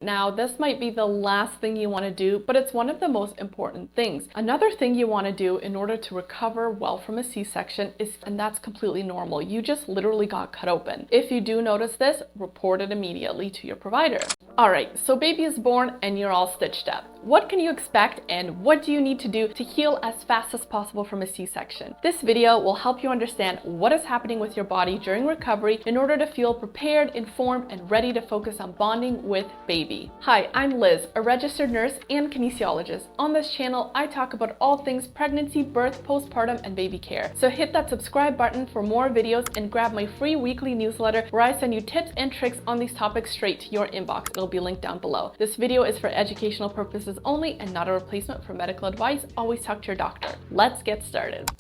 Now, this might be the last thing you want to do, but it's one of the most important things. Another thing you want to do in order to recover well from a C-section is, and that's completely normal, you just literally got cut open. If you do notice this, report it immediately to your provider. Alright, so baby is born and you're all stitched up. What can you expect and what do you need to do to heal as fast as possible from a C-section? This video will help you understand what is happening with your body during recovery in order to feel prepared, informed, and ready to focus on bonding with baby. Hi, I'm Liz, a registered nurse and kinesiologist. On this channel, I talk about all things pregnancy, birth, postpartum, and baby care. So hit that subscribe button for more videos and grab my free weekly newsletter where I send you tips and tricks on these topics straight to your inbox. It'll be linked down below. This video is for educational purposes only and not a replacement for medical advice. Always talk to your doctor. Let's get started.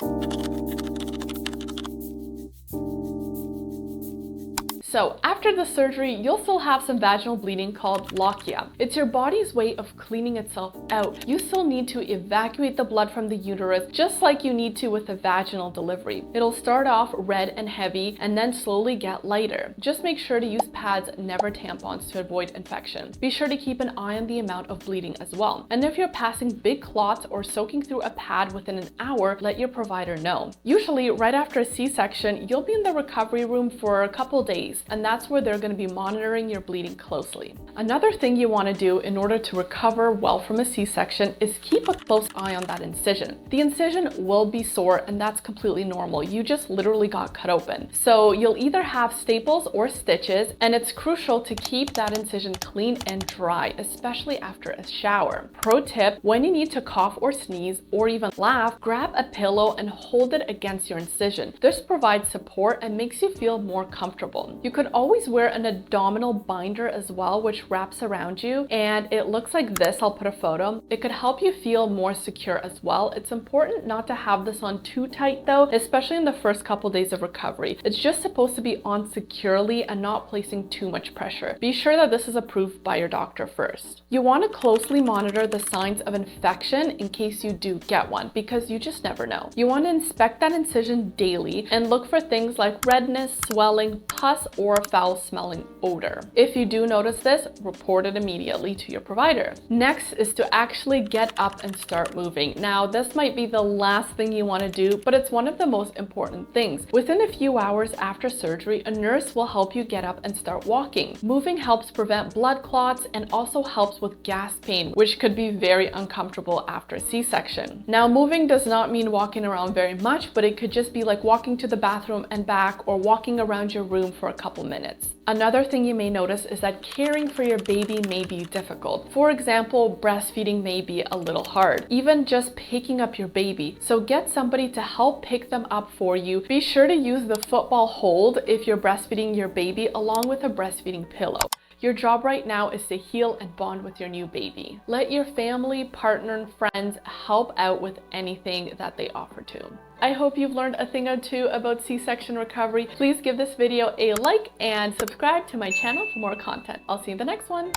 So after the surgery, you'll still have some vaginal bleeding called lochia. It's your body's way of cleaning itself out. You still need to evacuate the blood from the uterus just like you need to with a vaginal delivery. It'll start off red and heavy and then slowly get lighter. Just make sure to use pads, never tampons, to avoid infection. Be sure to keep an eye on the amount of bleeding as well. And if you're passing big clots or soaking through a pad within an hour, let your provider know. Usually right after a C-section, you'll be in the recovery room for a couple days, and that's where they're going to be monitoring your bleeding closely. Another thing you want to do in order to recover well from a C-section is keep a close eye on that incision. The incision will be sore, and that's completely normal. You just literally got cut open. So you'll either have staples or stitches, and it's crucial to keep that incision clean and dry, especially after a shower. Pro tip, when you need to cough or sneeze or even laugh, grab a pillow and hold it against your incision. This provides support and makes you feel more comfortable. You could always wear an abdominal binder as well, which wraps around you, and it looks like this. I'll put a photo. It could help you feel more secure as well. It's important not to have this on too tight though, especially in the first couple days of recovery. It's just supposed to be on securely and not placing too much pressure. Be sure that this is approved by your doctor first. You want to closely monitor the signs of infection in case you do get one, because you just never know. You want to inspect that incision daily and look for things like redness, swelling, pus, or a foul-smelling odor. If you do notice this, report it immediately to your provider. Next is to actually get up and start moving. Now, this might be the last thing you want to do, but it's one of the most important things. Within a few hours after surgery, a nurse will help you get up and start walking. Moving helps prevent blood clots and also helps with gas pain, which could be very uncomfortable after a C-section. Now, moving does not mean walking around very much, but it could just be like walking to the bathroom and back, or walking around your room for a couple minutes. Another thing you may notice is that caring for your baby may be difficult. For example, breastfeeding may be a little hard, even just picking up your baby. So get somebody to help pick them up for you. Be sure to use the football hold if you're breastfeeding your baby, along with a breastfeeding pillow. Your job right now is to heal and bond with your new baby. Let your family, partner, and friends help out with anything that they offer to. I hope you've learned a thing or two about C-section recovery. Please give this video a like and subscribe to my channel for more content. I'll see you in the next one.